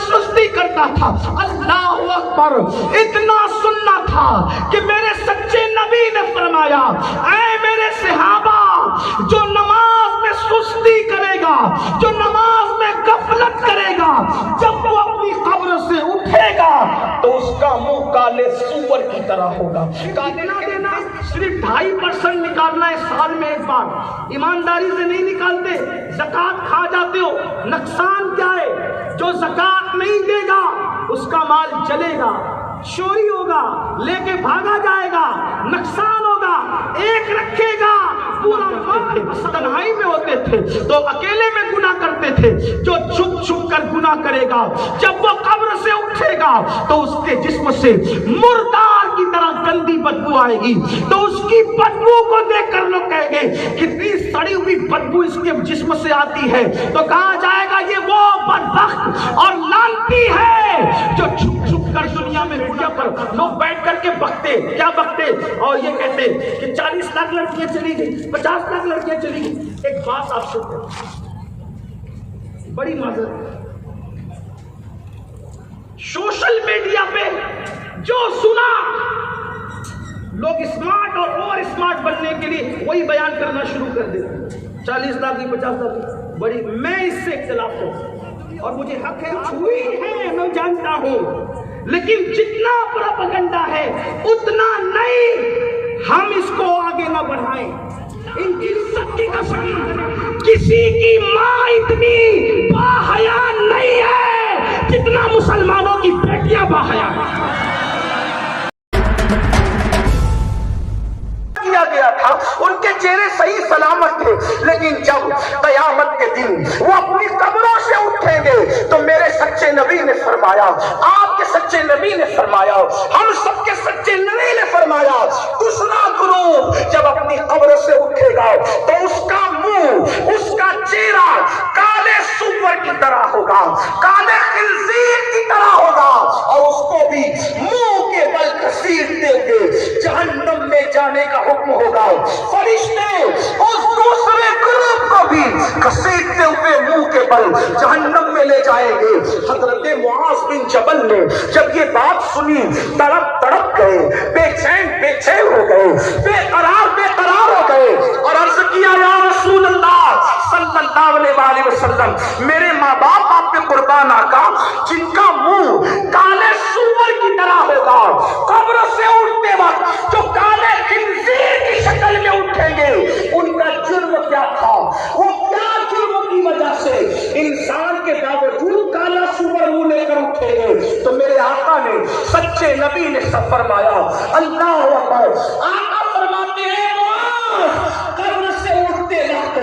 سستی کرتا تھا. اللہ اکبر. اتنا سننا تھا کہ میرے سچے نبی نے فرمایا اے میرے صحابہ جو نماز میں سستی کرے گا, جو نماز میں غفلت کرے گا, جب وہ اپنی قبر سے اٹھے گا تو اس کا منہ کالے سور کی طرح ہوگا. کاٹنا دینا صرف 2.5% نکالنا ہے سال میں ایک بار. ایمانداری سے نہیں نکالتے, زکوٰۃ کھا جاتے ہو. نقصان کیا ہے؟ جو زکوٰۃ نہیں دے گا اس کا مال جلے گا, چوری ہوگا, لے کے بھاگا جائے گا, نقصان ہوگا. ایک رکھے گا پورا مال. تنہائی میں ہوتے تھے تو اکیلے میں گناہ کرتے تھے. جو چھپ چھپ کر گناہ کرے گا جب وہ قبر سے اٹھے گا تو اس کے جسم سے مردار کی طرح گندی بدبو آئے گی. تو اس کی بدبو کو دیکھ کر لوگ کہیں گے کتنی سڑی ہوئی بدبو اس کے جسم سے آتی ہے. تو کہا جائے گا یہ وہ بدبخت اور لعنتی ہے جو چھپ چھپ کر دنیا میں میڈیا پر لوگ بیٹھ کر کے بکتے. کیا بکتے؟ اور یہ کہتے کہ 40 لاکھ لڑکیاں چلی گئی, 50 لاکھ لڑکیاں چلی گئی. ایک بات آپ سے بڑی معذرت, سوشل میڈیا پہ جو سنا لوگ اسمارٹ اور اوور اسمارٹ بننے کے لیے وہی بیان کرنا شروع کر دیتے. 40 لاکھ کی 50 لاکھ بڑی. میں اس سے اختلاف کروں اور مجھے حق ہے, ہوئی ہے, میں جانتا ہوں, لیکن جتنا پروپیگنڈا ہے اتنا نہیں. ہم اس کو آگے نہ بڑھائیں. ان کی سب کی قسم کسی کی ماں اتنی باحیا نہیں ہے جتنا مسلمانوں کی بیٹیاں باحیا ہیں. گیا تھا ان کے چہرے صحیح سلامت تھے, لیکن جب قیامت کے دن وہ اپنی قبروں سے اٹھیں گے تو میرے سچے نبی نے فرمایا, آپ کے سچے نبی نے فرمایا, ہم سب کے سچے نبی نے فرمایا دوسرا گروہ جب اپنی قبر سے اٹھے گا تو اس کا منہ, اس کا چہرہ کالے سور کی طرح ہوگا, کالے خنزیر کی طرح ہوگا, اور اس کو بھی منہ کے بل گھسیٹتے ہوئے جہنم میں جانے کا حکم ہوگا. فرشتے اس دوسرے گروپ کو بھی گھسیٹتے ہوئے منہ کے بل جہنم میں لے جائیں گے. حضرت معاذ بن جبل نے جب یہ بات سنی تڑپ تڑپ گئے, بے چین ہو گئے, بے قرار ہو گئے, اور عرض کیا یا رسول اللہ صلی اللہ علیہ وآلہ وسلم, میرے ماں باپ آپ پہ قربان آقا, جن کا منہ کالے سور کی طرح ہوگا, قبر سے اٹھتے وقت جو کالے خنزیر کی شکل میں اٹھیں گے, ان کا جرم کیا تھا, وہ کیا جرم کی وجہ سے انسان کے باوجود کالا سور منہ لے کر اٹھیں گے. تو میرے آقا نے, سچے نبی نے سب فرمایا, اللہ اکبر. آقا فرماتے ہیں قبر سے اٹھتے وقت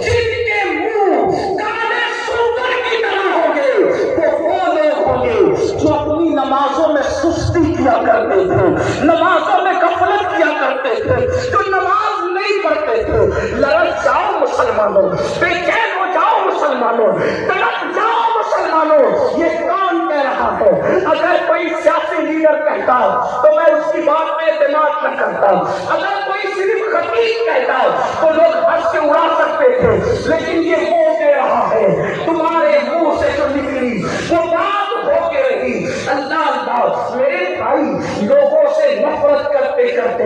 جن کے منہ کالے سور کی طرح ہوں گے وہ لوگ ہوں گے جو اپنی نمازوں میں سستی کیا کرتے تھے, نمازوں میں غفلت کیا کرتے تھے, جو نماز نہیں پڑھتے تھے. لڑک جاؤ مسلمانوں, بے چین ہو جاؤ مسلمانوں, تڑپ جاؤ مسلمانوں. یہ کون کہہ رہا ہے؟ اگر کوئی سیاسی لیڈر کہتا تو میں اس کی بات پہ اعتماد نہ کرتا. اگر کوئی صرف خطیب کہتا تو لوگ ہنس کے اڑا سکتے تھے, لیکن یہ وہ کہہ رہا ہے, تمہارے منہ سے جو نکلی وہ بات ہو کے رہی. اللہ اللہ میرے بھائی, لوگوں سے نفرت کرتے کرتے,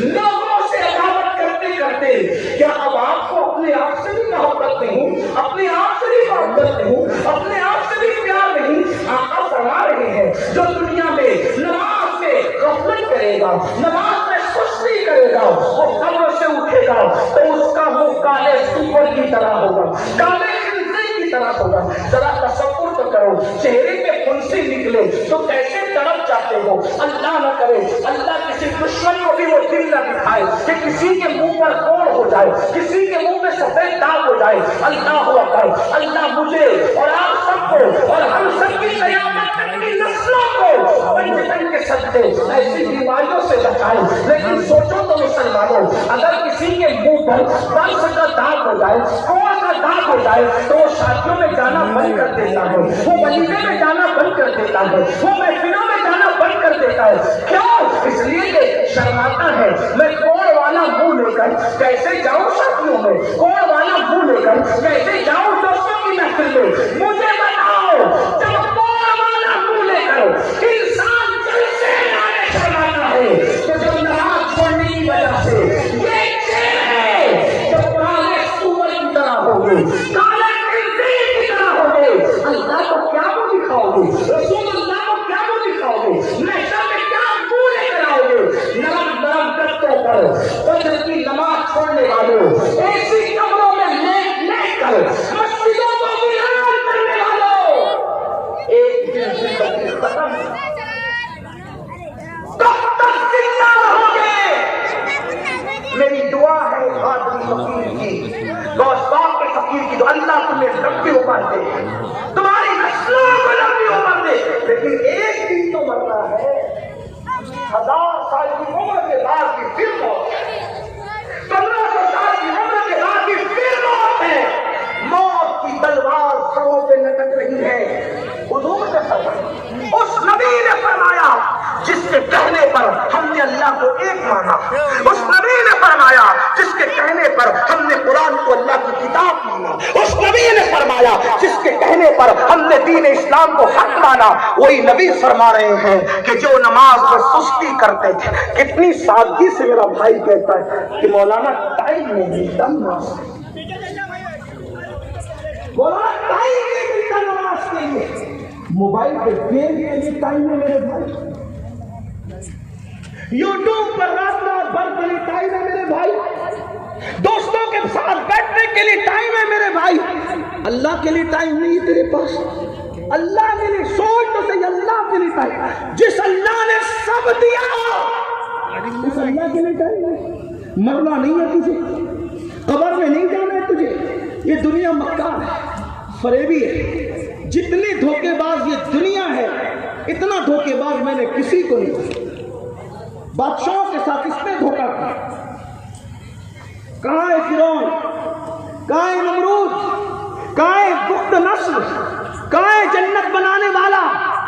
لوگوں سے عداوت کرتے کرتے, کیا اب آپ کو اپنے آپ سے بھی محبت نہیں, اپنے آپ سے بھی محبت نہیں, اپنے آپ سے بھی پیار نہیں؟ آقا فرما رہے ہیں جو دنیا میں نماز میں غفلت کرے گا, نماز میں سستی کرے گا, وہ قبر سے اٹھے گا تو اس کا منہ کالے سور کی طرح ہوگا, کالے خنزیر کی طرح ہوگا. ذرا تصور تو کرو, چہرے پہ پھنسی نکلے تو کیسے تڑپ جاتے ہو. اللہ نہ کرے, اللہ کسی دشمن کو بھی وہ دل نہ دکھائے کہ کسی کے منہ پر کوڑ ہو جائے, کسی کے منہ میں سفید داغ ہو جائے. اللہ اکبر. اللہ مجھے اور آپ سب کو اور ہم سب کی قیامت تک کی نسلوں کو پنجتن کے صدقے ایسی بیماریوں سے بچائے. لیکن سوچو تو مسلمانوں, اگر کسی کے منہ پر بنس کا داغ ہو جائے, کوڑ کا داغ ہو جائے, تو وہ شادیوں میں جانا بند کر دیتا ہے, وہ ولیمے میں جانا بند کر دیتا ہے, وہ محفلوں میں جانا بند کر دیتا ہے. کیوں؟ اس لیے کہ شرماتا ہے. میں کوڑ والا منہ لے کر کیسے جاؤں شادیوں میں, کوڑ والا منہ لے کر کیسے جاؤں دوستوں کی محفل میں. مجھے بتاؤ, جب کوڑ خطاب مانا. اس نبی نے فرمایا جس کے کہنے پر ہم نے دین اسلام کو حق مانا, وہی نبی فرما رہے ہیں کہ جو نماز میں سستی کرتے تھے. کتنی سادگی سے میرا بھائی کہتا ہے کہ مولانا ٹائم نہیں ملتا نماز, مولانا ٹائم نہیں ملتا نماز کے لیے, موبائل پہ گیم کے لیے ٹائم ہے میرے بھائی, یوٹیوب پر رات بھر کے لیے ٹائم ہے میرے بھائی, دوستوں کے ساتھ بیٹھنے کے لیے ٹائم ہے میرے بھائی. اللہ کے لیے ٹائم نہیں ہے تیرے پاس, اللہ کے لیے سوچ تو صحیح, اللہ کے لیے ٹائم جس اللہ نے سب دیا اس اللہ کے لیے ٹائم نہیں. مرنا نہیں ہے تجھے, قبر میں نہیں جانا ہے تجھے, یہ دنیا مکار ہے, فریبی ہے. جتنی دھوکے باز یہ دنیا ہے اتنا دھوکے باز میں نے کسی کو نہیں. بادشاہوں کے ساتھ اس نے دھوکہ کیا. کہاں ہے فرعون, کہاں ہے نمرود, کہاں ہے بخت نصر, کہاں ہے جنت بنانے والا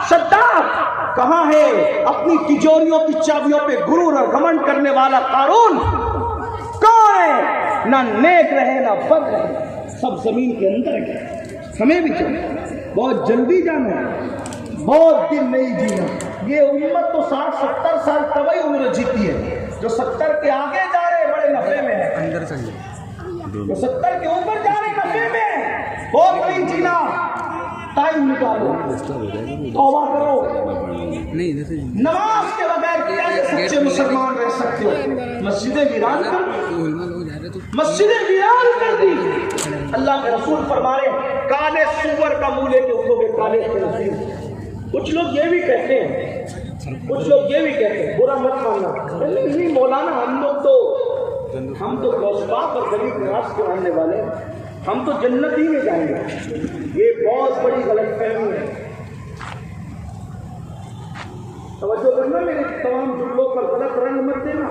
شداد, کہاں ہے اپنی تجوریوں کی چابیوں پہ غرور اور گھمنڈ کرنے والا قارون, کہاں ہے؟ نہ نیک رہے نہ بد رہے, سب زمین کے اندر ہے. ہمیں بھی چاہیے بہت جلدی جانا ہے, بہت دن نہیں جینا. یہ امت تو 60-70 سال طبعی عمر جیتی ہے, جو 70 کے آگے جا رہے بڑے نفے میں ہے, اندر چلیے, جو 70 کے اوپر جا رہے نفے میں ہے. بہت نہیں جینا, ٹائم نکالو, توبہ کرو. نماز کے بغیر کیسے سچے مسلمان رہ سکتے ہو؟ مسجدیں ویران کر, مسجدیں ویران کر دی. اللہ کے رسول فرما رہے ہیں کالے سور کا منہ لے کے اٹھو گے کالے خنزیر. کچھ لوگ یہ بھی کہتے ہیں, کچھ لوگ یہ بھی کہتے ہیں, برا مت ماننا, نہیں مولانا ہم تو غوث پاک اور غریب نواز کے ماننے والے ہیں, ہم تو جنت ہی میں جائیں گے. یہ بہت بڑی غلط فہمی ہے. توجہ کرنا, میرے تمام جملوں پر غلط رنگ مت دینا.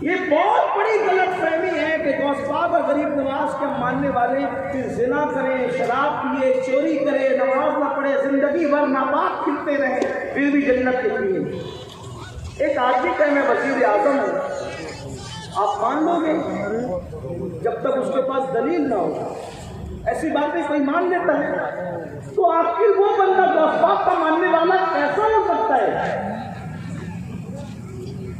یہ بہت بڑی غلط فہمی ہے کہ غوث پاک اور غریب نواز کے ماننے والے پھر زنا کریں, شراب پیے, چوری کرے, نماز نہ پڑھے, زندگی بھر ناپاک پھرتے رہیں, پھر بھی جنت کے پیے. ایک آدمی کہ میں وزیر اعظم ہوں, آپ مان لو گے جب تک اس کے پاس دلیل نہ ہو. ایسی باتیں کوئی مان لیتا ہے تو آخر وہ بندہ غوث پاک کا ماننے والا کیسا ہو سکتا ہے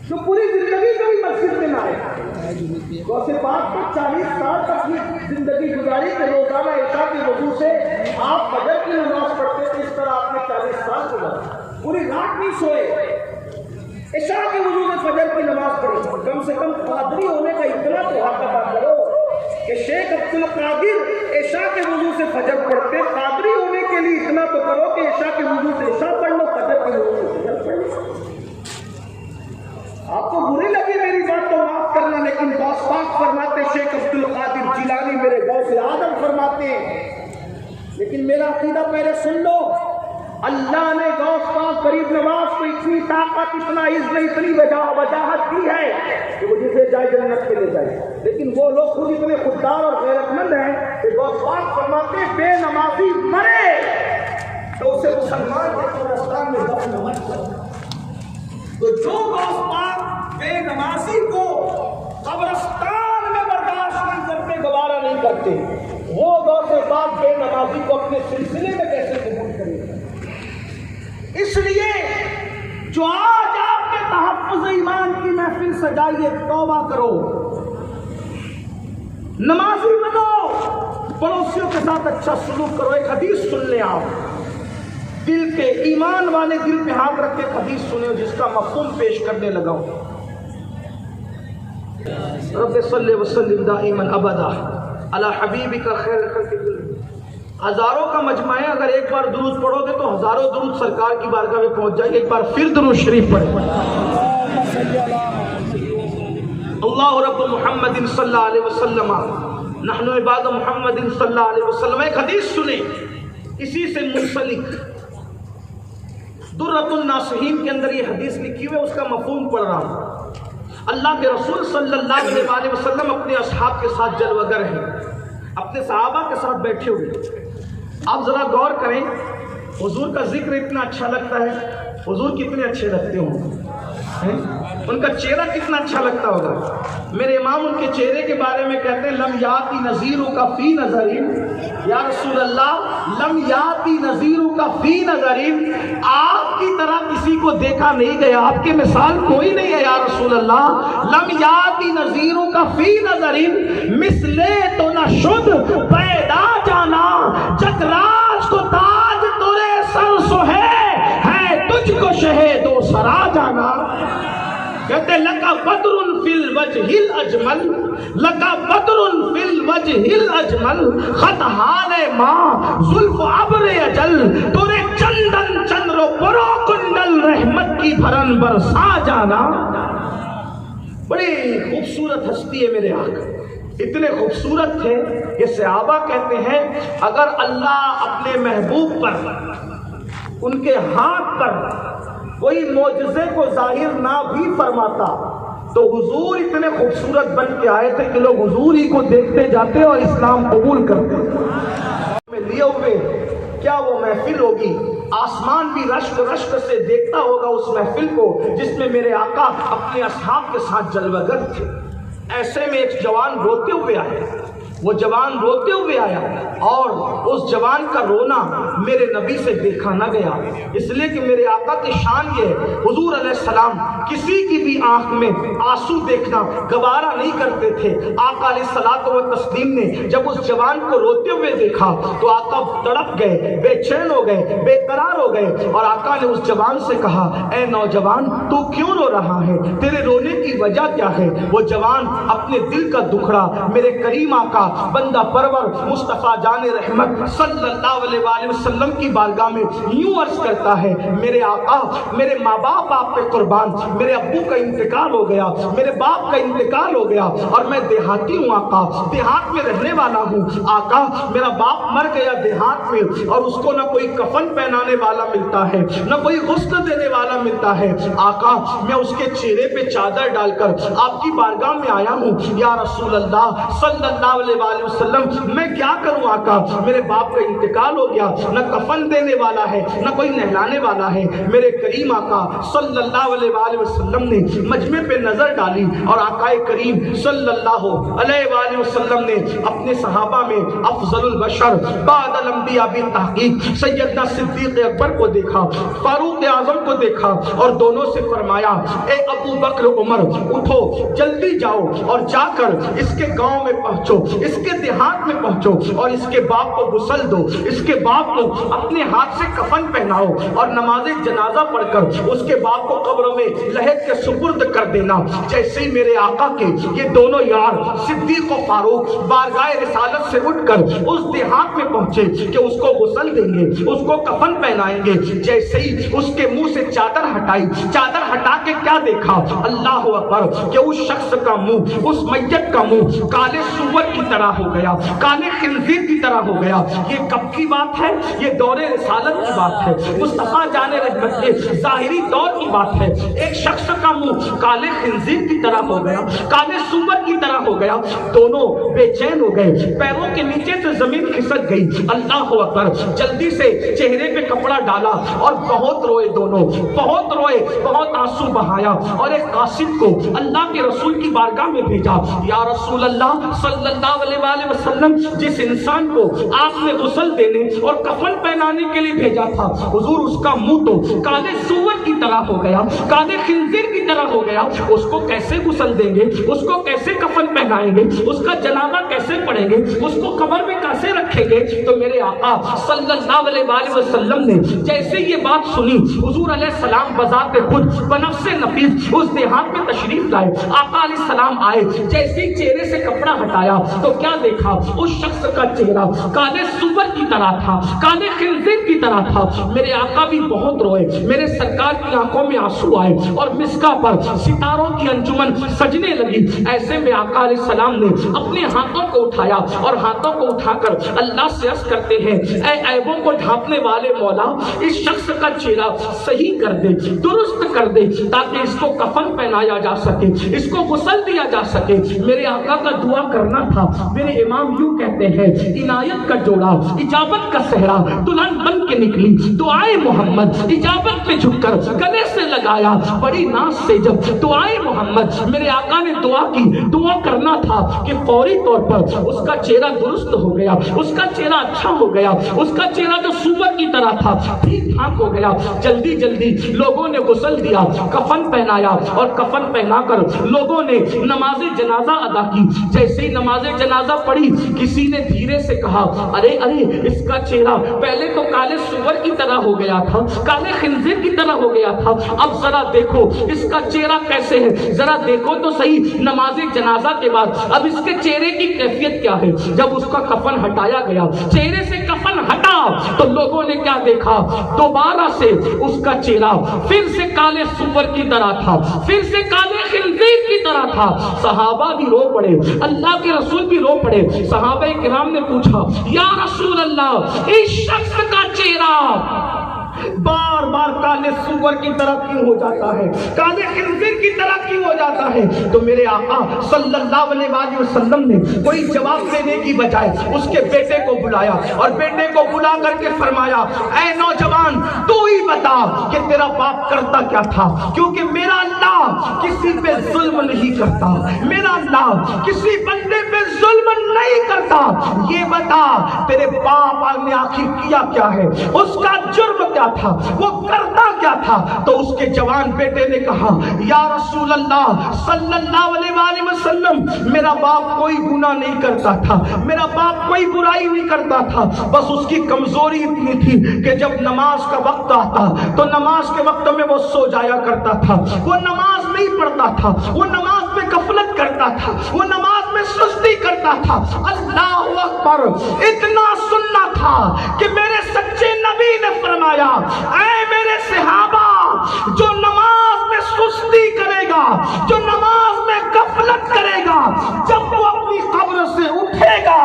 جو پوری زندگی کبھی مسجد میں نہ آئے؟ غوث پاک کو 40 سال تک اپنی زندگی گزاری کہ روزانہ عشاء کی وضو سے آپ فجر کی نماز پڑھتے تھے, اس طرح آپ نے 40 سال گزارے, پوری رات نہیں سوئے, عشاء کے وضو میں فجر کی نماز پڑھی. کم سے کم قادری ہونے کا اتنا تو حق ادا کرو کہ شیخ عبد القادر عشاء کے وضو سے فجر پڑھتے. قادری ہونے کے لیے اتنا تو کرو کہ عشاء کے وضو سے عشاء پڑھ لو, فجر کے وضو سے فجر پڑھ لو. آپ کو بری لگی میری بات تو معاف کرنا, لیکن غوث پاک فرماتے, شیخ عبد القادر جیلانی میرے غوث اعظم فرماتے ہیں, لیکن میرا عقیدہ پہلے سن لو. اللہ نے غوث پاک غریب نواز کو اتنی طاقت, اتنا عزت, اتنی وجاہت دی ہے کہ وہ جسے جائے جنت میں لے جائے. لیکن وہ لوگ خود اتنے خوددار اور غیرت مند ہیں کہ غوث پاک فرماتے بے نمازی مرے تو اسے مسلمان کے قبرستان میں دفن مت کرو. تو جو غوث پاک بے نمازی کو قبرستان میں برداشت نہیں کرتے, گوارا نہیں کرتے, وہ غوث پاک بے نمازی کو اپنے سلسلے میں کیسے قبول کرے؟ اس لیے جو آج آپ کے تحفظ ایمان کی محفل سجائیے, توبہ کرو, نمازی بنو, پڑوسیوں کے ساتھ اچھا سلوک کرو. ایک حدیث سن لیں آپ, دل کے ایمان والے دل پہ ہاتھ رکھ کے حدیث سنیں جس کا مفہوم پیش کرنے لگا ہوں. رب صلی وسلم دائما ابدا علی حبیبک خیر خلق کلہم. ہزاروں کا مجمع ہے, اگر ایک بار درود پڑھو گے تو ہزاروں درود سرکار کی بارگاہ میں پہنچ جائے گی. ایک بار پھر درود شریف پڑھیں. اللہ رب محمد صلی اللہ علیہ وسلم نحن عباد محمد صلی اللہ علیہ وسلم. ایک حدیث سنیں اسی سے منسلک, درۃ الناصحین کے اندر یہ حدیث لکھی ہوئی ہے, اس کا مفہوم پڑھ رہا ہوں. اللہ کے رسول صلی اللہ علیہ وسلم اپنے اصحاب کے ساتھ جلوگر ہیں, اپنے صحابہ کے ساتھ بیٹھے ہوئے. آپ ذرا غور کریں, حضور کا ذکر اتنا اچھا لگتا ہے, حضور کتنے اچھے لگتے ہوں. ان کا چہرہ کتنا اچھا لگتا ہوگا. میرے امام ان کے چہرے کے بارے میں کہتے ہیں لم یاتی نذیرو کا فی نظرین. یا رسول اللہ لم یاتی نذیرو کا فی نظرین، آپ کی طرح کسی کو دیکھا نہیں گیا، آپ کی مثال کوئی نہیں ہے یا رسول اللہ. لم یاتی نذیرو کا فی نظرین مثلے تو نہ شد پیدا جانا، جگراج کو تاج تورے سر سو ہے تجھ کو شہید و سرا جانا. کہتے لکا بدر فی الوجہ الاجمل، لکا بدر فی الوجہ الاجمل، خط حال ماں زلف ابر اجل، تورے چندن چندر برو کنڈل رحمت کی بھرن برسا جانا. بڑی خوبصورت ہستی ہے میرے آقا، اتنے خوبصورت تھے کہ صحابہ کہتے ہیں اگر اللہ اپنے محبوب پر ان کے ہاتھ پر کوئی معجزے کو ظاہر نہ بھی فرماتا تو حضور اتنے خوبصورت بن کے آئے تھے کہ لوگ حضور ہی کو دیکھتے جاتے اور اسلام قبول کرتے. میں لیے ہوئے کیا وہ محفل ہوگی، آسمان بھی رشک رشک سے دیکھتا ہوگا اس محفل کو جس میں میرے آقا اپنے اصحاب کے ساتھ جلوہ گر تھے. ایسے میں ایک جوان روتے ہوئے آیا، وہ جوان روتے ہوئے آیا اور اس جوان کا رونا میرے نبی سے دیکھا نہ گیا، اس لیے کہ میرے آقا کی شان یہ ہے حضور علیہ السلام کسی کی بھی آنکھ میں آنسو دیکھنا گوارا نہیں کرتے تھے. آقا علیہ الصلوۃ والتسلیم نے جب اس جوان کو روتے ہوئے دیکھا تو آقا تڑپ گئے، بے چین ہو گئے، بے قرار ہو گئے اور آقا نے اس جوان سے کہا اے نوجوان تو کیوں رو رہا ہے، تیرے رونے کی وجہ کیا ہے؟ وہ جوان اپنے دل کا دکھڑا میرے کریم آقا بندہ پرور مصطفیٰ جان رحمت صلی اللہ علیہ وآلہ وسلم کی بارگاہ میں یوں عرض کرتا ہے میرے آقا میرے ماں باپ آپ پہ قربان، میرے ابو کا انتقال ہو گیا، میرے باپ کا انتقال ہو گیا اور میں دیہاتی ہوں آقا، دیہات میں رہنے والا ہوں آقا. میرا باپ مر گیا دیہات میں اور اس کو نہ کوئی کفن پہنانے والا ملتا ہے نہ کوئی غسل دینے والا ملتا ہے آقا. میں اس کے چہرے پہ چادر ڈال کر آپ کی بارگاہ میں آیا ہوں یا رسول اللہ صلی اللہ علیہ وآلہ وسلم میں کیا کروں آقا، میرے باپ کا انتقال ہو گیا، نہ کفن دینے والا ہے نہ کوئی نہلانے والا ہے. میرے کریم آقا صلی اللہ علیہ وآلہ وسلم نے مجمع پہ نظر ڈالی اور آقا کریم صلی اللہ علیہ وآلہ وسلم نے اپنے صحابہ میں افضل البشر بعد الانبیاء بالتحقیق سیدنا صدیق اکبر کو دیکھا، فاروق اعظم کو دیکھا اور دونوں سے فرمایا اے ابو بکر عمر اٹھو جلدی جاؤ اور جا کر اس کے گاؤں میں پہنچو، اس کے دیہات میں پہنچو اور اس کے باپ کو غسل دو، اس کے باپ کو اپنے ہاتھ سے کفن پہناؤ اور نماز جنازہ پڑھ کر اس کے باپ کو قبر میں لحد کے سپرد کر دینا. جیسے ہی میرے آقا کے یہ دونوں یار صدیق و فاروق بارگاہ رسالت سے اٹھ کر اس دیہات میں پہنچے کہ اس کو غسل دیں گے، اس کو کفن پہنائیں گے، جیسے ہی اس کے منہ سے چادر ہٹائی، چادر ہٹا کے کیا دیکھا اللہ اکبر کہ اس شخص کا منہ، اس میت کا منہ کالے سور کی طرح ہو گیا، کالے خنزیر کی طرح ہو گیا. یہ کب کی بات ہے؟ یہ دور رسالت کی بات ہے، مصطفیٰ جان رحمت کے ظاہری دور کی بات ہے. ایک شخص کا منہ کالے خنزیر کی طرح ہو گیا، کالے سور کی طرح ہو گیا. دونوں بے چین ہو گئے، پیروں کے نیچے سے زمین کھسک گئی. اللہ اکبر، جلدی سے چہرے پہ کپڑا ڈالا اور بہت روئے، دونوں بہت روئے، بہت آنسو بہایا اور ایک قاصد کو اللہ کے رسول کی بارگاہ میں بھیجا. یا رسول اللہ صلی اللہ علیہ وآلہ وسلم جس انسان کو آپ نے غسل دینے اور کفن پہنانے کے لیے بھیجا تھا حضور اس کا منہ تو کالے سور کی طرح ہو گیا، کالے خنزیر کی طرح ہو گیا. اس کو کیسے غسل دیں گے، اس کو کیسے کفن پہنائیں گے، اس کا جنازہ کیسے پڑھیں گے، اس کو قبر میں کیسے رکھیں گے؟ تو میرے آقا صلی اللہ علیہ وآلہ وسلم نے جیسے یہ بات سنی حضور علیہ السلام بذات خود بنفس نفیس اس دیہات میں تشریف لائے. آقا علیہ السلام آئے، جیسے ہی چہرے سے کپڑا ہٹایا تو کیا دیکھا؟ اس شخص کا چہرہ کالے سور کی طرح تھا، کالے خنزیر کی طرح تھا. میرے آقا بھی بہت روئے، میرے سرکار کی آنکھوں میں آنسو آئے اور مسکا پر ستاروں کی انجمن سجنے لگی. ایسے میں آقا علیہ السلام نے اپنے ہاتھوں کو اٹھایا اور ہاتھوں کو اٹھا کر اللہ سے عرض کرتے ہیں اے عیبوں کو ڈھانپنے والے مولا اس شخص کا چہرہ صحیح کر دے، درست کر دے تاکہ اس کو کفن پہنایا جا سکے، اس کو غسل دیا جا سکے. میرے آقا کا دعا کرنا تھا میرے امام یوں کہتے ہیں عنایت کا جوڑا اجابت کا صحرا دلہن بن کے نکلی دعائے محمد اجابت پہ جھک کر گلے سے لگایا بڑی ناز سے جب دعائے محمد میرے آقا نے دعا کی دعا کرنا تھا کہ فوری طور پر اس کا چہرہ درست ہو گیا اس کا چہرہ اچھا ہو گیا اس کا چہرہ جو سور کی طرح تھا ٹھیک ٹھاک ہو گیا جلدی جلدی لوگوں نے غسل دیا کفن پہنایا اور کفن پہنا کر لوگوں نے نماز جنازہ ادا کی جیسے ہی نماز جنازہ پڑھی کسی نے دھیرے سے کہا ارے ارے اس کا چہرہ پہلے تو کالے سور کی طرح ہو گیا تھا کالے خنزیر کی طرح ہو گیا تھا اب ذرا دیکھو اس کا چہرہ کیسے ہے ذرا دیکھو تو صحیح نماز جنازہ کے بعد اب اس کے چہرے کی کیفیت کیا ہے جب اس کا کفن ہٹایا گیا چہرے سے کفن ہٹا تو لوگوں نے کیا دیکھا دوبارہ سے اس کا چہرہ پھر سے کالے سور کی طرح تھا پھر سے کالے خنزیر کی طرح تھا صحابہ بھی رو پڑے اللہ کے رسول بھی رو پڑے صحابہ کرام نے پوچھا یا رسول اللہ اس شخص کا چہرہ بار بار کالے سور کی طرح کیوں ہو جاتا ہے کالے خنزیر کی طرح کیوں ہو جاتا ہے تو میرے آقا صلی اللہ علیہ وآلہ وسلم نے کوئی جواب دینے کی بجائے اس کے بیٹے کو بلایا اور بیٹے کو بلا کر کے فرمایا اے نوجوان تو ہی بتا کہ تیرا باپ کرتا کیا تھا کیونکہ میرا اللہ کسی پہ ظلم نہیں کرتا میرا اللہ کسی بندے پہ ظلم نہیں کرتا یہ بتا تیرے باپ نے آخر کیا کیا ہے اس کا جرم کیا تھا وہ کرتا کیا تھا تو اس کے جوان بیٹے نے کہا یا رسول اللہ صلی اللہ علیہ وآلہ وسلم میرا باپ کوئی گناہ نہیں کرتا تھا میرا باپ کوئی برائی نہیں کرتا تھا بس اس کی کمزوری اتنی تھی کہ جب نماز کا وقت آتا تو نماز کے وقت میں وہ سو جایا کرتا تھا وہ نماز نہیں پڑھتا تھا وہ نماز میں غفلت کرتا تھا وہ نماز میں سستی کرتا تھا اللہ اکبر اتنا سننا تھا کہ میرے سچے نبی نے فرمایا اے میرے صحابہ جو نماز میں سستی کرے گا جو نماز میں غفلت کرے گا جب وہ اپنی قبر سے اٹھے گا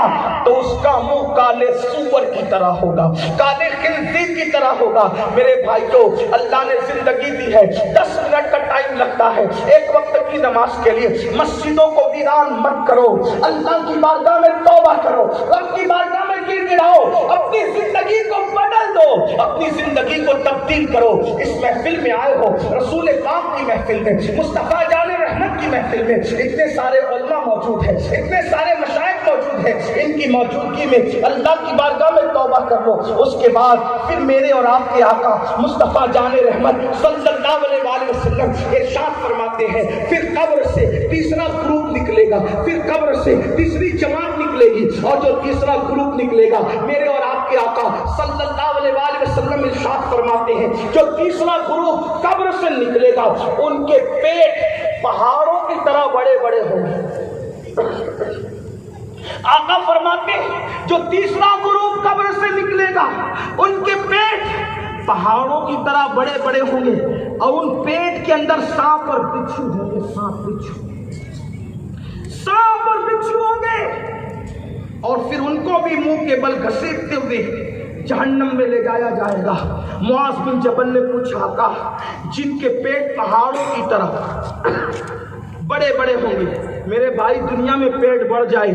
تو اس کا منہ کالے سور کی طرح ہوگا کالے خنزیر کی طرح ہوگا میرے بھائیو اللہ نے زندگی دی ہے 10 منٹ کا ٹائم لگتا ہے ایک وقت کی نماز کے لیے مسجدوں کو ویران مت کرو اللہ کی بارگاہ میں توبہ کرو رب کی بارگاہ میں گر گراؤ اپنی زندگی کو بدل دو اپنی زندگی کو تبدیل کرو اس محفل میں آئے ہو رسول پاک کی محفل میں مصطفیٰ جان رحمت کی محفل میں اتنے سارے علماء موجود ہیں اتنے سارے مشائخ موجود ہیں ان کی موجودگی میں اللہ کی بارگاہ میں توبہ کر لو اس کے بعد پھر میرے اور آپ کے آقا مصطفیٰ جان رحمت صلی اللہ علیہ وآلہ وسلم ارشاد فرماتے ہیں پھر قبر سے تیسرا گروپ نکلے گا پھر قبر سے تیسری جماعت نکلے گی اور جو تیسرا گروپ نکلے گا میرے اور آپ کے آقا صلی اللہ علیہ وآلہ وسلم ارشاد فرماتے ہیں جو تیسرا گروپ قبر سے نکلے گا ان کے پیٹ پہاڑوں کی طرح بڑے بڑے ہوں گے آقا فرماتے ہیں جو تیسرا گروپ قبر سے نکلے گا ان کے پیٹ پہاڑوں کی طرح بڑے بڑے ہوں گے اور ان پیٹ کے اندر سانپ اور بچھو ہوں گے سانپ اور بچھو ہوں گے اور پھر ان کو بھی منہ کے بل گھسیٹتے ہوئے جہنم میں لے جایا جائے گا معاذ بن جبل نے پوچھا آقا جن کے پیٹ پہاڑوں کی طرح بڑے بڑے ہوں گے میرے بھائی دنیا میں پیٹ بڑھ جائے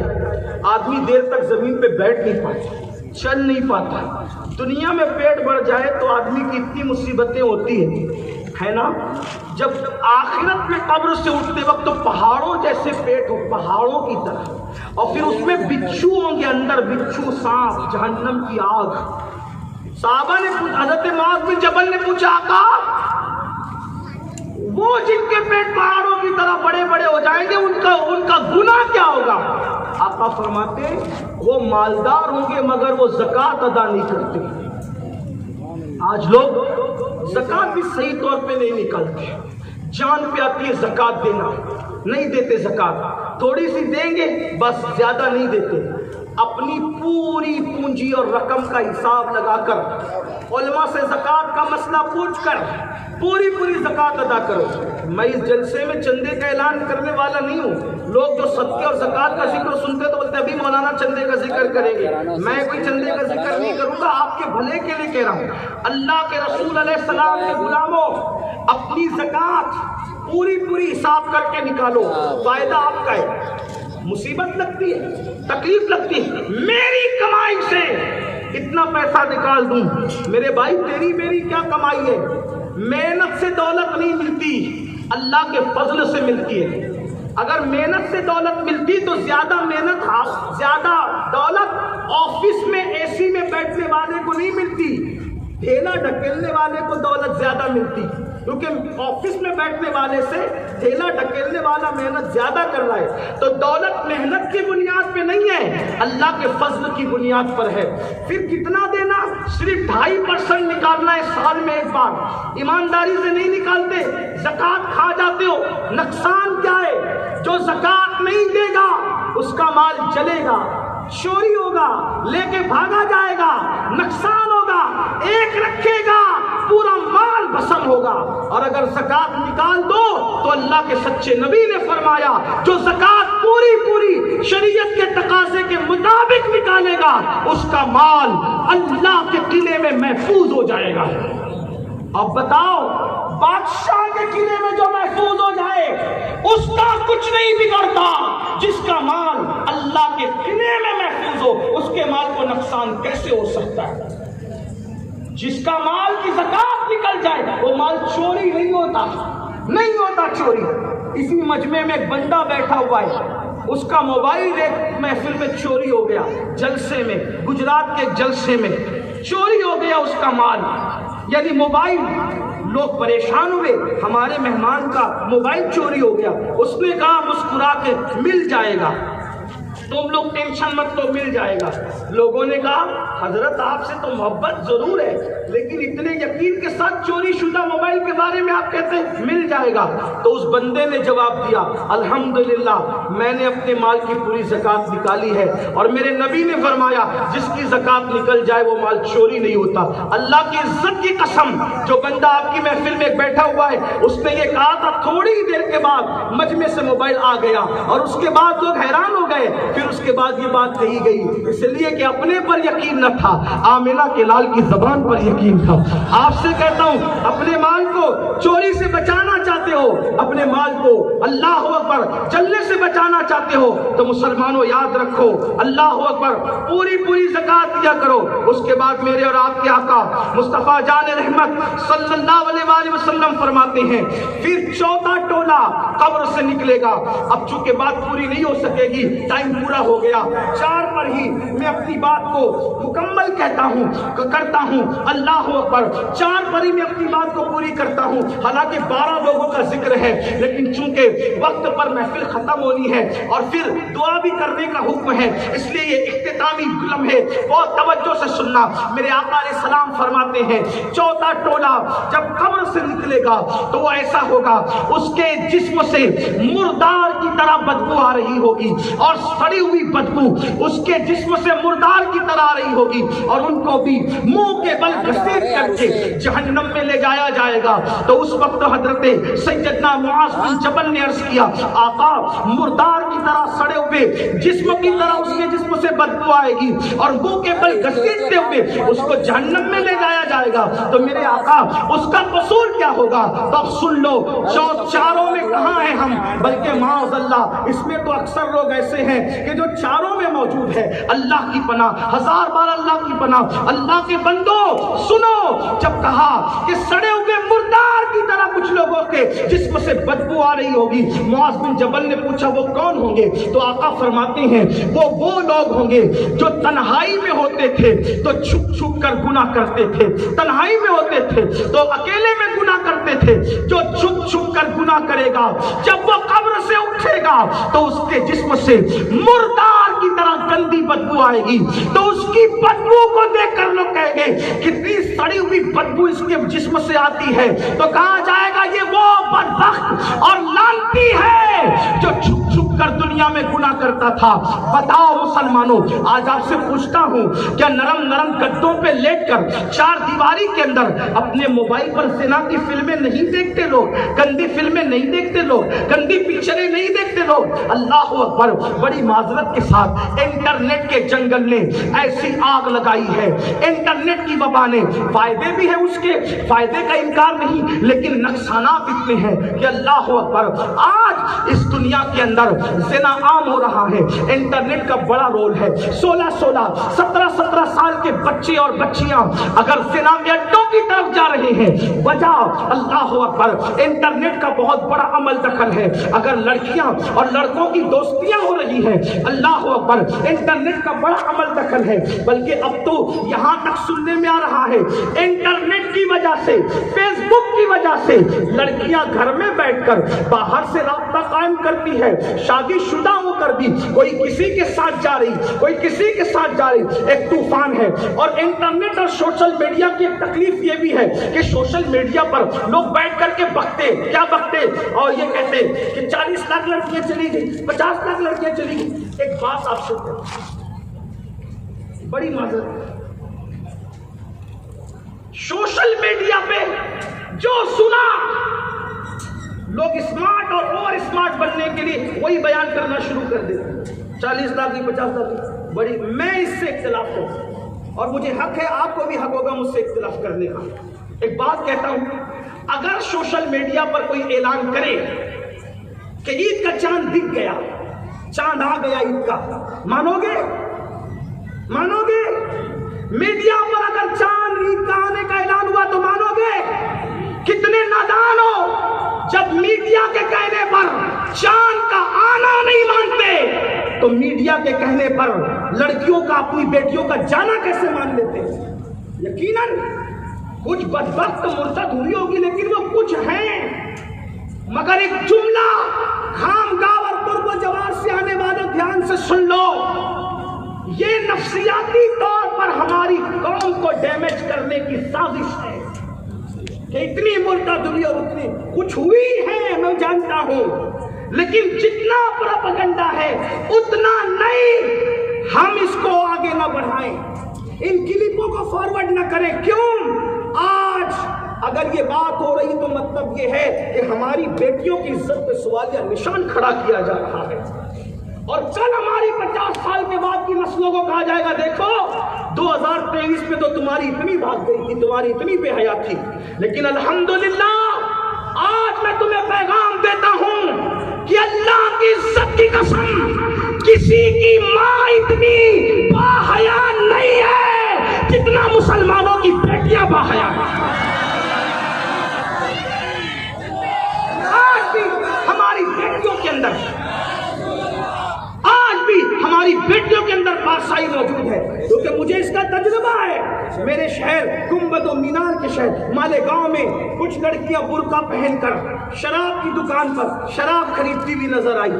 آدمی دیر تک زمین پہ بیٹھ نہیں پاتا چل نہیں پاتا دنیا میں پیٹ بڑھ جائے تو آدمی کی اتنی مصیبتیں ہوتی ہے نا جب آخرت میں قبر سے اٹھتے وقت تو پہاڑوں جیسے پیٹ ہو پہاڑوں کی طرح اور پھر اس میں بچھو ہوں گے اندر بچھو سانپ جہنم کی آگ صحابہ نے حضرت معاذ بن جبل نے پوچھا آقا وہ جن کے پیٹ پہاڑوں کی طرح بڑے بڑے ہو جائیں گے ان کا گناہ کیا ہوگا آقا فرماتے وہ مالدار ہوں گے مگر وہ زکوٰۃ ادا نہیں کرتے آج لوگ زکوٰۃ بھی صحیح طور پہ نہیں نکالتے جان پہ آتی ہے زکوٰۃ دینا نہیں دیتے زکوٰۃ تھوڑی سی دیں گے بس زیادہ نہیں دیتے اپنی پوری پونجی اور رقم کا حساب لگا کر علماء سے زکوٰۃ کا مسئلہ پوچھ کر پوری زکوٰۃ ادا کرو میں اس جلسے میں چندے کا اعلان کرنے والا نہیں ہوں لوگ جو صدقے اور زکوٰۃ کا ذکر سنتے تو بولتے ابھی مولانا چندے کا ذکر کریں گے میں کوئی چندے کا ذکر نہیں کروں گا آپ کے بھلے کے لیے کہہ رہا ہوں اللہ کے رسول علیہ السلام کے غلاموں اپنی زکوٰۃ پوری حساب کر کے نکالو فائدہ آپ کا ہے مصیبت لگتی ہے، تکلیف لگتی ہے، میری کمائی سے اتنا پیسہ نکال دوں، میرے بھائی تیری میری کیا کمائی ہے؟ محنت سے دولت نہیں ملتی، اللہ کے فضل سے ملتی ہے۔ اگر محنت سے دولت ملتی تو زیادہ محنت، زیادہ دولت آفس میں اے سی میں بیٹھنے والے کو نہیں ملتی، ٹھیلا ڈھکیلنے والے کو دولت زیادہ ملتی، کیونکہ آفس میں بیٹھنے والے سے ٹھیلا ڈھکیلنے والا محنت زیادہ کر رہا ہے۔ تو دولت محنت کی بنیاد پہ نہیں ہے، اللہ کے فضل کی بنیاد پر ہے۔ پھر کتنا دینا؟ صرف 2.5% نکالنا ہے سال میں ایک بار، ایمانداری سے نہیں نکالتے، زکوٰۃ کھا جاتے ہو۔ نقصان کیا ہے؟ جو زکوٰۃ نہیں دے گا اس کا مال چلے گا، چوری ہوگا، لے کے بھاگا جائے گا، نقصان ہوگا۔ ایک رکھے گا پورا مال بسم ہوگا۔ اور اگر زکوٰۃ نکال دو تو اللہ کے سچے نبی نے فرمایا جو زکوٰۃ پوری شریعت کے تقاضے کے مطابق نکالے گا اس کا مال اللہ کے قلعے میں محفوظ ہو جائے گا۔ اب بتاؤ، بادشاہ کے قلعے میں جو محفوظ ہو جائے اس کا کچھ نہیں بگڑتا، جس کا مال اللہ کے قلعے میں محفوظ ہو اس کے مال کو نقصان کیسے ہو سکتا ہے؟ جس کا مال کی زکوٰۃ نکل جائے وہ مال چوری نہیں ہوتا چوری۔ اسی مجمع میں ایک بندہ بیٹھا ہوا ہے، اس کا موبائل ایک محفل میں چوری ہو گیا، جلسے میں، گجرات کے جلسے میں چوری ہو گیا اس کا مال، یعنی موبائل۔ لوگ پریشان ہوئے، ہمارے مہمان کا موبائل چوری ہو گیا۔ اس نے کہا مسکرا کے مل جائے گا، تم لوگ ٹینشن مت لو، مل جائے گا۔ لوگوں نے کہا حضرت آپ سے تو محبت ضرور ہے لیکن اتنے یقین کے ساتھ چوری شدہ موبائل کے بارے میں آپ کہتے ہیں مل جائے گا؟ تو اس بندے نے جواب دیا الحمدللہ میں نے اپنے مال کی پوری زکوٰۃ نکالی ہے، اور میرے نبی نے فرمایا جس کی زکوٰۃ نکل جائے وہ مال چوری نہیں ہوتا۔ اللہ کی عزت کی قسم، جو بندہ آپ کی محفل میں بیٹھا ہوا ہے اس نے یہ کہا تھا، تھوڑی ہی دیر کے بعد مجمع سے موبائل آ گیا اور اس کے بعد لوگ حیران ہو گئے۔ پھر اس کے بعد یہ بات کہی گئی اس لیے کہ اپنے پر یقین نہ تھا، آمنہ کے لال کی زبان پر یقین تھا۔ آپ سے کہتا ہوں اپنے مال کو چوری سے بچانا چاہتے ہو، اپنے مال کو اللہ اکبر جلنے سے بچانا چاہتے ہو تو مسلمانوں یاد رکھو اللہ اکبر پوری زکوٰۃ دیا کرو۔ اس کے بعد میرے اور آپ کے آقا مصطفیٰ جان رحمت صلی اللہ علیہ وسلم فرماتے ہیں پھر چوتھا ٹولہ قبر سے نکلے گا۔ اب چونکہ بات پوری نہیں ہو سکے گی، ٹائم پورا ہو گیا، 4 پر ہی میں اپنی بات کو مکمل کرتا ہوں اللہ اکبر، 4 پر ہی میں اپنی بات کو پوری کرتا ہوں۔ حالانکہ 12 لوگوں کا ذکر ہے لیکن چونکہ وقت پر محفل ختم ہونی ہے اور پھر دعا بھی کرنے کا حکم ہے، اس لیے یہ اختتامی لمحے بہت توجہ سے سننا۔ میرے آقا علیہ السلام فرماتے ہیں چوتھا ٹولہ جب قبر سے نکلے گا تو وہ ایسا ہوگا اس کے جسم سے مردار کی طرح بدبو آ رہی ہوگی اور سڑی ہوئی بدبو اس کے جسم سے مردار کی طرح آ رہی ہوگی، اور ان کو بھی منہ کے بل گھسیٹ کر کے جہنم میں لے جایا جائے گا۔ تو اس وقت حضرت سیدنا معاذ بن جبل نے عرض کیا آقا مردار کی طرح سڑے ہوئے جسم کی طرح اس کے جسم سے بدبو آئے گی اور منہ کے بل گھسیٹتے ہوئے اس کو جہنم میں لے جایا جائے گا، تو میرے آقا اس کا قصور کیا ہوگا؟ تو اب سن لو، چاروں میں کہاں ہیں ہم، بلکہ معاذ اللہ اس میں تو اکثر لوگ ایسے ہیں کہ جو چاروں میں موجود ہے۔ اللہ کی پناہ، 1000 بار اللہ کی پناہ۔ اللہ کے بندو سنو، جب کہا کہ سڑے ہوئے مردار کی طرح کچھ لوگوں کے جسم سے بدبو آ رہی ہوگی، معاذ بن جبل نے پوچھا وہ کون ہوں گے؟ تو آقا فرماتے ہیں وہ لوگ ہوں گے جو تنہائی میں ہوتے تھے تو چھپ کر گناہ کرتے تھے، تنہائی میں ہوتے تھے تو اکیلے میں گناہ کرتے تھے۔ جو چھپ کر گناہ کرے گا جب وہ قبر سے اٹھے گا تو اس کے جسم سے مردار کی طرح گندی بدبو آئے گی، تو اس کی بدبو کو دیکھ کر لوگ کہیں گے کتنی سڑی ہوئی بدبو اس کے جسم سے آتی ہے، تو کہا جائے گا یہ وہ بدبخت اور لعنتی ہے جو چھپ کر دنیا میں گناہ کرتا تھا۔ بتاؤ مسلمانوں، آج آپ سے پوچھتا ہوں کیا نرم گدوں پہ لیٹ کر 4 دیواری کے اندر اپنے موبائل پر زنا کی فلمیں نہیں دیکھتے لوگ، گندی فلمیں نہیں دیکھتے لوگ، گندی پکچریں نہیں دیکھتے لوگ؟ اللہ اکبر، بڑی معذرت کے ساتھ انٹرنیٹ کے جنگل نے ایسی آگ لگائی ہے، انٹرنیٹ کی وبا نے، فائدے بھی ہیں اس کے، فائدے کا انکار نہیں، لیکن نقصانات اتنے ہیں کہ اللہ اکبر۔ آج اس دنیا کے اندر زنا اتنا عام ہو رہا ہے. انٹرنیٹ کا بڑا رول ہے. 16 17 سال کے بچے اور بچیاں اگر زنا کے اڈوں کی طرف جا رہے ہیں، وجہ اللہ اکبر انٹرنیٹ کا بہت بڑا عمل دخل ہے. اگر لڑکیاں اور لڑکوں کی دوستیاں ہو رہی ہیں، اللہ اکبر انٹرنیٹ کا بڑا عمل دخل ہے. بلکہ اب تو یہاں تک سننے میں آ رہا ہے انٹرنیٹ کی وجہ سے، فیس بک کی وجہ سے لڑکیاں گھر میں بیٹھ کر باہر سے رابطہ قائم کرتی ہے. شادی شدہ ہو کر بھی کوئی کسی کے ساتھ جا رہی، کوئی کسی کے ساتھ جا رہی. ایک طوفان ہے. اور انٹرنیٹ اور سوشل میڈیا کی ایک تکلیف یہ بھی ہے کہ سوشل میڈیا پر لوگ بیٹھ کر کے بکتے، کیا بکتے اور یہ کہتے کہ 40 لاکھ لڑکیاں چلی گئی، 50 لاکھ لڑکیاں چلی گئی. ایک بات آپ سے بڑی معذرت، سوشل میڈیا پہ جو سنا لوگ اسمارٹ اور اوور اسمارٹ بننے کے لیے وہی بیان کرنا شروع کر دیتے. 40 لاکھ کی 50 لاکھ بڑی. میں اس سے اختلاف کرتا ہوں اور مجھے حق ہے، آپ کو بھی حق ہوگا مجھ سے اختلاف کرنے کا. ایک بات کہتا ہوں، اگر سوشل میڈیا پر کوئی اعلان کرے کہ عید کا چاند دکھ گیا، چاند آ گیا عید کا، مانو گے؟ مانو گے؟ میڈیا پر اگر چاند عید کا آنے کا اعلان ہوا تو مانو گے؟ کتنے نادان ہو جب میڈیا کے کہنے پر چاند کا آنا نہیں مانتے تو میڈیا کے کہنے پر لڑکیوں کا، اپنی بیٹیوں کا جانا کیسے مان لیتے؟ یقیناً کچھ بدبخت مرتد ہوئی ہوگی لیکن وہ کچھ ہیں. مگر ایک جملہ خام گاہ اور قرب و جوار سے آنے والوں دھیان سے سن لو، یہ نفسیاتی طور پر ہماری قوم کو ڈیمیج کرنے کی سازش ہے کہ اتنی مرتد ہوئی اور اتنی کچھ ہوئی ہے، میں جانتا ہوں، لیکن جتنا پروپیگنڈا ہے اتنا نہیں. ہم اس کو آگے نہ بڑھائیں، ان کلپوں کو فارورڈ نہ کریں. کیوں؟ آج اگر یہ بات ہو رہی تو مطلب یہ ہے کہ ہماری بیٹیوں کی عزت پہ سوالیہ نشان کھڑا کیا جا رہا ہے. اور کل ہماری 50 سال کے بعد کی نسلوں کو کہا جائے گا دیکھو 2023 میں تو تمہاری اتنی بھاگ گئی تھی، تمہاری اتنی بے حیا تھی. لیکن الحمدللہ آج میں تمہیں پیغام دیتا ہوں کہ اللہ کی عزت کی قسم کسی کی ماں اتنی با حیا نہیں ہے جتنا مسلمانوں کی بیٹیاں با حیا ہیں. آج بھی ہماری بیٹیوں کے اندر، ہماری بیٹیوں کے اندر پاسائی موجود ہے، کیونکہ مجھے اس کا تجربہ ہے. میرے شہر گنبد و مینار کے شہر مالیگاؤں میں کچھ لڑکیاں برقع پہن کر شراب کی دکان پر شراب خریدتی ہوئی نظر آئی.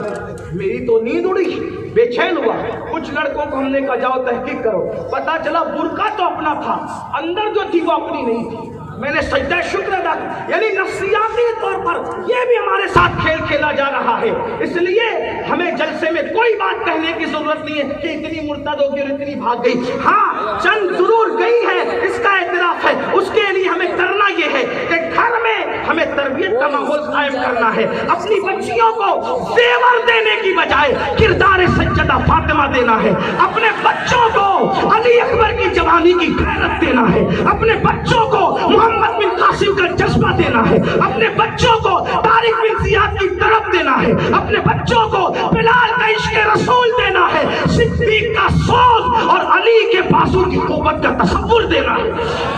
میری تو نیند اڑی، بے چین ہوا. کچھ لڑکوں کو ہم نے کہا جاؤ تحقیق کرو. پتا چلا برقع تو اپنا تھا، اندر جو تھی وہ اپنی نہیں تھی. میں نے سجدہ شکر ادا کیا. یعنی نفسیاتی طور پر یہ بھی ہمارے ساتھ کھیل کھیلا جا رہا ہے. اس لیے ہمیں جلسے میں کوئی بات کہنے کی ضرورت نہیں ہے کہ اتنی مرتد ہو گئی اور اتنی بھاگ گئی. ہاں چند ضرور گئی ہے، اس کا اعتراف ہے. اس کے لیے ہمیں کرنا یہ ہے کہ گھر میں ہمیں تربیت کا ماحول قائم کرنا ہے. اپنی بچیوں کو زیور دینے کی بجائے کردار سیدہ فاطمہ دینا ہے. اپنے بچوں کو علی اکبر کی جوانی کی غیرت دینا ہے. اپنے بچوں کو محمد بن قاسم کا جذبہ دینا ہے. اپنے بچوں کو طارق بن زیاد کی طرف دینا ہے. اپنے بچوں کو بلال کا عشق رسول دینا ہے. صدیق کا سوز اور علی کے بازو کی قوت کا تصور دینا ہے.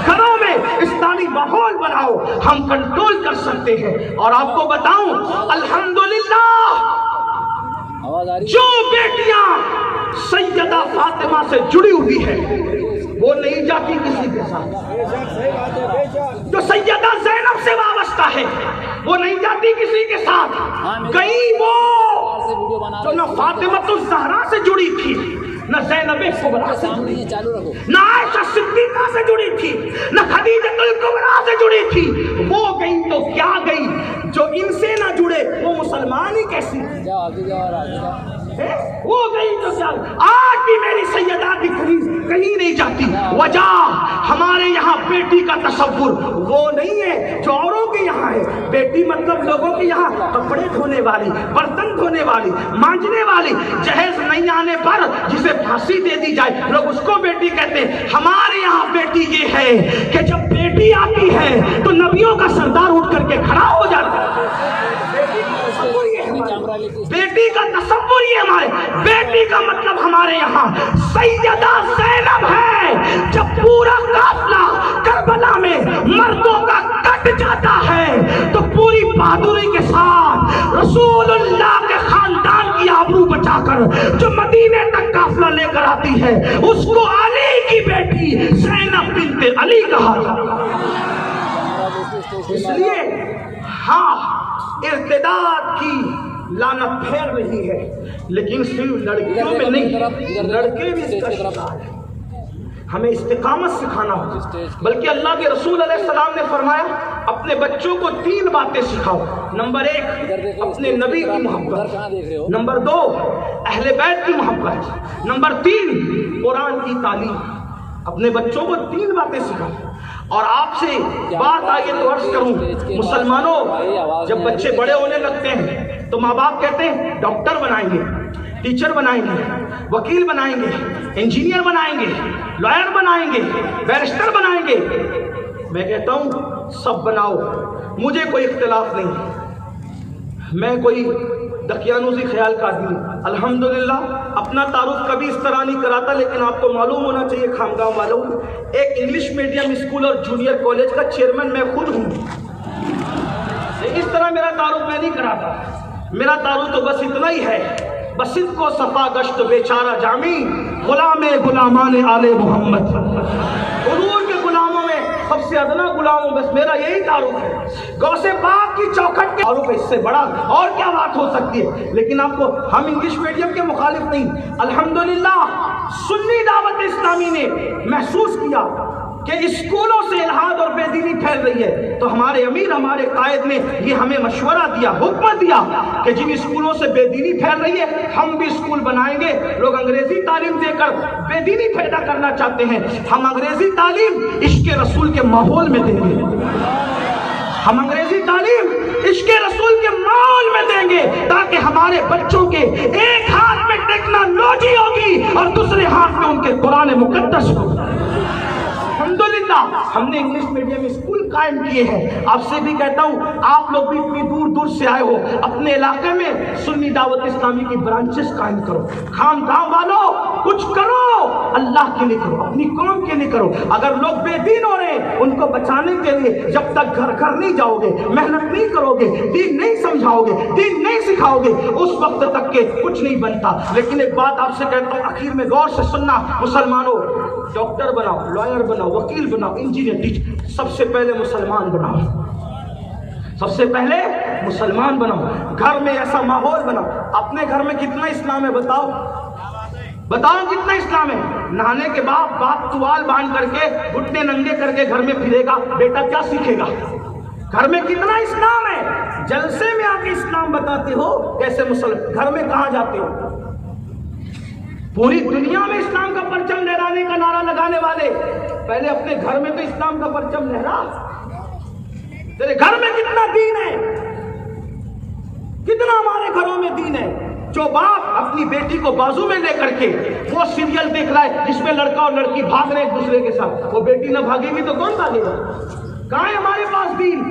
گھروں میں اسلامی ماحول بناؤ، ہم کنٹرول کر سکتے ہیں. اور آپ کو بتاؤں الحمدللہ جو بیٹیاں سیدہ فاطمہ سے جڑی ہوئی ہے وہ نہیں جاتی کسی کے ساتھ. جو سیدہ زینب سے وابستہ ہے وہ نہیں جاتی کسی کے ساتھ. کہیں وہ جو نہ فاطمہ الزہرا سے جڑی تھی، نہ زینب کبریٰ سے جڑی تھی، نہ عائشہ صدیقہ سے جڑی تھی، نہ خدیجہ الکبریٰ سے جڑی تھی، وہ گئی تو کیا گئی. جو ان سے نہ جڑے وہ مسلمان ہی کیسی وہ گئی تو کیا. آج بھی میری سیدہ کی خلیز کہیں نہیں جاتی. وجہ ہمارے یہاں بیٹی کا تصور وہ نہیں ہے جو اوروں کے یہاں ہے. بیٹی مطلب لوگوں کے یہاں کپڑے دھونے والی، برتن دھونے والی، مانجنے والی. جہیز نہیں آنے پر جسے پھانسی دے دی جائے لوگ اس کو بیٹی کہتے ہیں. ہمارے یہاں بیٹی یہ ہے کہ جب بیٹی آتی ہے تو نبیوں کا سردار اٹھ کر کے کھڑا ہو جاتا ہے. بیٹی کا تصور یہ ہمارے بیٹی کا مطلب ہمارے یہاں سیدہ زینب ہے. جب پورا قافلہ کربلا میں مردوں کا کٹ جاتا ہے تو پوری بہادری کے ساتھ رسول اللہ کے خاندان کی آبرو بچا کر جو مدینے تک قافلہ لے کر آتی ہے اس کو علی کی بیٹی زینب بنت علی کہا جاتا ہے. اس لیے ہاں ارتداد کی لعنت پھیر رہی ہے لیکن صرف لڑکیوں میں نہیں، لڑکے بھی اس کا شکار ہیں. ہمیں استقامت سکھانا ہو، بلکہ اللہ کے رسول علیہ السلام نے فرمایا اپنے بچوں کو 3 باتیں سکھاؤ. نمبر 1 اپنے نبی کی محبت، نمبر 2 اہل بیت کی محبت، نمبر 3 قرآن کی تعلیم. اپنے بچوں کو 3 باتیں سکھاؤ. اور آپ سے بات آگے تو عرض کروں، مسلمانوں جب بچے بڑے ہونے لگتے ہیں تو ماں باپ کہتے ہیں ڈاکٹر بنائیں گے، ٹیچر بنائیں گے، وکیل بنائیں گے، انجینئر بنائیں گے، لائر بنائیں گے، بیرسٹر بنائیں گے. میں کہتا ہوں سب بناؤ، مجھے کوئی اختلاف نہیں. میں کوئی دقیانوزی خیال کا آدمی الحمدللہ اپنا تعارف کبھی اس طرح نہیں کراتا، لیکن آپ کو معلوم ہونا چاہیے خانقاہ والوں، ایک انگلش میڈیم اسکول اور جونیئر کالج کا چیئرمین میں خود ہوں. اس طرح میرا تعارف میں نہیں کراتا. میرا تعارف تو بس اتنا ہی ہے، بسط کو صفا گشت بیچارہ جامی غلام غلامان آل محمد. حضور کے غلاموں میں سب سے ادنا غلام ہوں، بس میرا یہی تعارف ہے. غوث پاک کی چوکھٹ کے تعارف ہے، اس سے بڑا اور کیا بات ہو سکتی ہے. لیکن آپ کو ہم انگلش میڈیم کے مخالف نہیں. الحمدللہ سنی دعوت اسلامی نے محسوس کیا کہ اسکولوں سے الحاد اور بے دینی پھیل رہی ہے تو ہمارے امیر، ہمارے قائد نے یہ ہمیں مشورہ دیا، حکم دیا کہ جن اسکولوں سے بے دینی پھیل رہی ہے ہم بھی اسکول بنائیں گے. لوگ انگریزی تعلیم دے کر بے دینی پیدا کرنا چاہتے ہیں، ہم انگریزی تعلیم عشق رسول کے ماحول میں دیں گے. ہم انگریزی تعلیم عشق رسول کے ماحول میں دیں گے تاکہ ہمارے بچوں کے ایک ہاتھ میں ٹیکنالوجی ہوگی اور دوسرے ہاتھ میں ان کے قرآن مقدس ہوگا. الحمدللہ ہم نے انگلش میڈیم اسکول قائم کیے ہیں. آپ سے بھی کہتا ہوں آپ لوگ بھی اتنی دور دور سے آئے ہو، اپنے علاقے میں سنی دعوت اسلامی کی برانچز قائم کرو. خانقاہ والوں کچھ کرو، اللہ کے لیے کرو، اپنی قوم کے لیے کرو. اگر لوگ بے دین ہو رہے ہیں ان کو بچانے کے لیے جب تک گھر گھر نہیں جاؤ گے، محنت نہیں کرو گے، دین نہیں سمجھاؤ گے، دین نہیں سکھاؤ گے، اس وقت تک کہ کچھ نہیں بنتا. لیکن ایک بات آپ سے کہتا ہوں آخر میں غور سے سننا، مسلمانوں ڈاکٹر بناؤ، لائر بناؤ، وکیل بناؤ، انجینئر، ٹیچر، سب سے پہلے مسلمان بناؤ. سب سے پہلے مسلمان بناؤ. گھر میں ایسا ماحول بناؤ. اپنے گھر میں کتنا اسلام ہے بتاؤ، بتاؤ کتنا اسلام ہے. نہانے کے بعد باپ توال باندھ کر کے گھٹنے ننگے کر کے گھر میں پھرے گا، بیٹا کیا سیکھے گا؟ گھر میں کتنا اسلام ہے. جلسے میں آ کے اسلام بتاتے ہو کیسے مسلمان، گھر میں کہاں جاتے ہو؟ پوری دنیا میں اسلام کا پرچم لہرانے کا نعرہ لگانے والے پہلے اپنے گھر میں تو اسلام کا پرچم لہرا. تیرے گھر میں کتنا دین ہے، کتنا ہمارے گھروں میں دین ہے. جو باپ اپنی بیٹی کو بازو میں لے کر کے وہ سیریل دیکھ رہا ہے جس میں لڑکا اور لڑکی بھاگ رہے ایک دوسرے کے ساتھ، وہ بیٹی نہ بھاگے گی تو کون بھاگے گا؟ کہاں ہے ہمارے پاس دین؟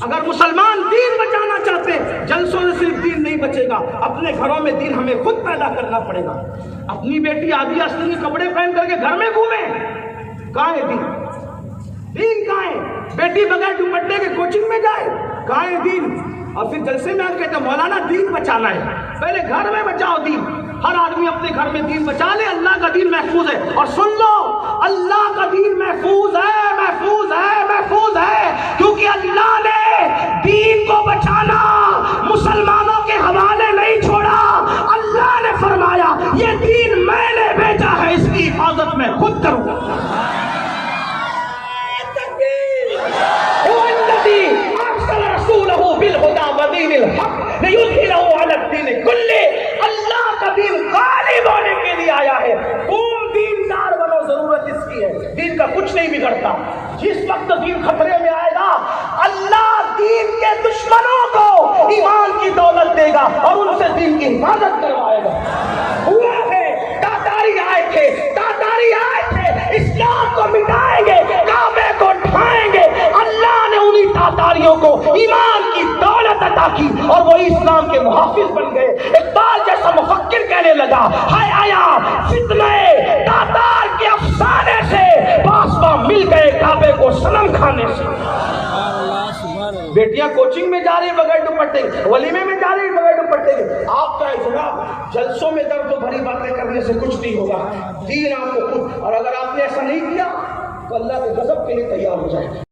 اگر مسلمان دین بچانا چاہتے ہیں جلسوں سے صرف دین نہیں بچے گا، اپنے گھروں میں دین ہمیں خود پیدا کرنا پڑے گا. اپنی بیٹی آدھی آستینی کپڑے پہن کر کے گھر میں گھومے، کہاں ہے دین؟ دین کہاں ہے؟ بیٹی بغیر دوپٹے کے کوچنگ میں جائے، کہاں ہے دین؟ اور پھر جلسے میں آ کے کہتے ہیں مولانا دین بچانا ہے. پہلے گھر میں بچاؤ دین. ہر آدمی اپنے گھر میں دین بچا لے، اللہ کا دین محفوظ ہے. اور سن لو، اللہ کا دین محفوظ ہے، محفوظ ہے، محفوظ ہے، کیونکہ اللہ نے دین کو بچانا مسلمانوں کے حوالے نہیں چھوڑا. اللہ نے فرمایا یہ دین میں نے بھیجا ہے، اس کی حفاظت میں خود کروں گا. اللہ کا دین غالب ہونے کے لیے آیا ہے. تم دیندار بنو، ضرورت اس کی ہے. دین کا کچھ نہیں بگڑتا. جس وقت دین خطرے میں آئے گا اللہ دین کے دشمنوں کو ایمان کی دولت دے گا اور ان سے دین کی حفاظت کروائے گا. ہوا ہے، تاتاری آئے تھے، تاتاری آئے تھے، اسلام کو مٹائیں گے، کعبے کو ڈھائیں گے. اللہ نے انہی تاتاریوں کو ایمان کی دولت عطا کی اور وہی اسلام کے محافظ بن گئے. اقبال جیسا مفکر کہنے لگا ہائے آیا فتنہ تاتار کے افسانے سے پاسباں مل گئے کعبے کو صنم کھانے سے. بیٹیاں کوچنگ میں جا رہی ہیں بغیر دوپٹے کے, ولیمے میں جا رہی ہیں بغیر دوپٹے کے. آپ کا جناب جلسوں میں درد و بھری باتیں کرنے سے کچھ نہیں ہوگا. دین آپ کو خود, اور اگر آپ نے ایسا نہیں کیا تو اللہ کے غضب کے لیے تیار ہو جائے.